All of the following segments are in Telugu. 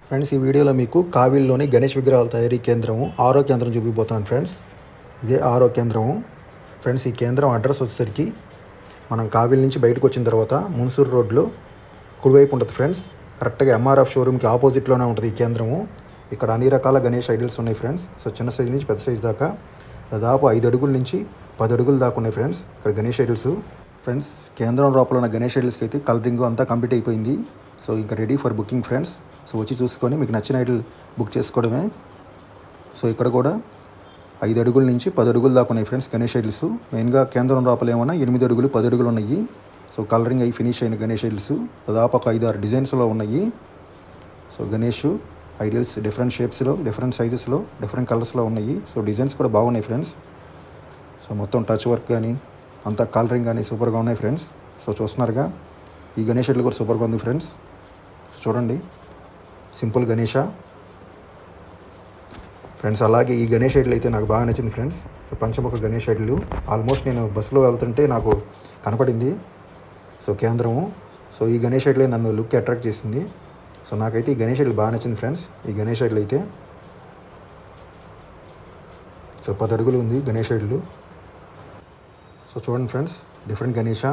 ఫ్రెండ్స్, ఈ వీడియోలో మీకు కావిల్లోని గణేష్ విగ్రహాల తయారీ కేంద్రము ఆరో కేంద్రం చూపిపోతున్నాను ఫ్రెండ్స్. ఇదే ఆరో కేంద్రము. ఫ్రెండ్స్, ఈ కేంద్రం అడ్రస్ వచ్చేసరికి మనం కావిల్ నుంచి బయటకు వచ్చిన తర్వాత మున్సూరు రోడ్లో కుడివైపు ఉంటుంది ఫ్రెండ్స్. కరెక్ట్గా ఎంఆర్ఎఫ్ షోరూమ్కి ఆపోజిట్లోనే ఉంటుంది ఈ కేంద్రము. ఇక్కడ అన్ని రకాల గణేష్ ఐడల్స్ ఉన్నాయి ఫ్రెండ్స్. సో చిన్న సైజు నుంచి పెద్ద సైజు దాకా దాదాపు 5 అడుగుల నుంచి 10 అడుగుల దాకా ఉన్నాయి ఫ్రెండ్స్ ఇక్కడ గణేష్ ఐడల్స్. ఫ్రెండ్స్, కేంద్రం లోపల ఉన్న గణేష్ ఐడల్స్కి అయితే కలరింగ్ అంతా కంప్లీట్ అయిపోయింది. సో ఇంకా ready for booking friends. So వచ్చి చూసుకొని మీకు నచ్చిన ఐడల్ బుక్ చేసుకోవడమే. సో ఇక్కడ కూడా 5 అడుగుల నుంచి 10 అడుగుల దాకా ఉన్నాయి ఫ్రెండ్స్ గణేష్ ఐడల్స్. మెయిన్గా కేంద్రం లోపల ఏమన్నా 8 అడుగులు 10 అడుగులు ఉన్నాయి. సో కలరింగ్ అయ్యి ఫినిష్ అయిన గణేష్ ఐడల్స్ దాదాపు ఒక 5-6 డిజైన్స్లో ఉన్నాయి. సో గణేష్ ఐడల్స్ డిఫరెంట్ షేప్స్లో, డిఫరెంట్ సైజెస్లో, డిఫరెంట్ కలర్స్లో ఉన్నాయి. సో డిజైన్స్ కూడా బాగున్నాయి ఫ్రెండ్స్. సో మొత్తం టచ్ వర్క్ కానీ అంతా కలరింగ్ కానీ సూపర్గా ఉన్నాయి ఫ్రెండ్స్. సో చూస్తున్నారుగా, ఈ గణేష్ ఐడల్ కూడా సూపర్గా ఉంది ఫ్రెండ్స్. సో చూడండి, సింపుల్ గణేష ఫ్రెండ్స్. అలాగే ఈ గణేష్ ఐడల్ అయితే నాకు బాగా నచ్చింది ఫ్రెండ్స్. సో పంచముఖ గణేష్ ఐడల్ ఆల్మోస్ట్ నేను బస్సులో వెళ్తుంటే నాకు కనపడింది. సో కేంద్రము. సో ఈ గణేష్ ఐడల్ నన్ను లుక్ అట్రాక్ట్ చేసింది. సో నాకైతే ఈ గణేష్ ఐడల్ బాగా నచ్చింది ఫ్రెండ్స్. ఈ గణేష్ ఐడల్ అయితే సో 10 అడుగులు ఉంది గణేష్ ఐడల్. సో చూడండి friends, different Ganesha.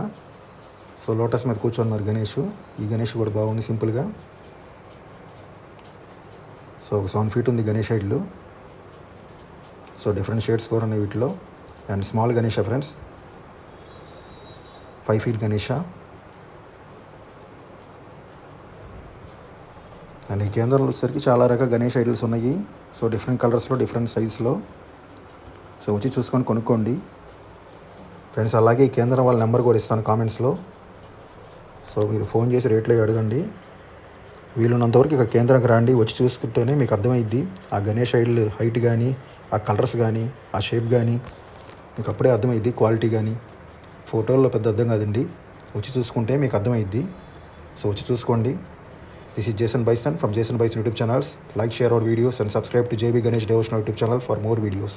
So lotus మీద కూర్చున్నారు గణేష్. ఈ గణేష్ కూడా బాగుంది సింపుల్గా. సో ఒక 7 feet ఉంది Ganesh Idol. So different shades కూడా ఉన్నాయి వీటిలో. And small Ganesha friends, 5 feet Ganesha. And ఈ కేంద్రంలో వచ్చేసరికి చాలా రకాల గణేష్ ఐడల్స్ ఉన్నాయి. సో డిఫరెంట్ కలర్స్లో, డిఫరెంట్ సైజులో. సో వచ్చి చూసుకొని కొనుక్కోండి ఫ్రెండ్స్. అలాగే ఈ కేంద్రం వాళ్ళ నెంబర్ కూడా ఇస్తాను కామెంట్స్లో. సో మీరు ఫోన్ చేసి రేట్లు అడగండి. వీలున్నంతవరకు ఇక్కడ కేంద్రానికి రండి. వచ్చి చూసుకుంటేనే మీకు అర్థమైద్ది ఆ గణేష్ ఐడల్ హైట్ కానీ, ఆ కలర్స్ కానీ, ఆ షేప్ కానీ మీకు అప్పుడే అర్థమైద్ది. క్వాలిటీ కానీ ఫోటోల్లో పెద్ద అర్థం కాదండి, వచ్చి చూసుకుంటే మీకు అర్థమైద్ది. సో వచ్చి చూసుకోండి. This is Jason Bison from Jason Bison YouTube channels. Like, share our videos and subscribe to JB Ganesh Devotional YouTube channel for more videos.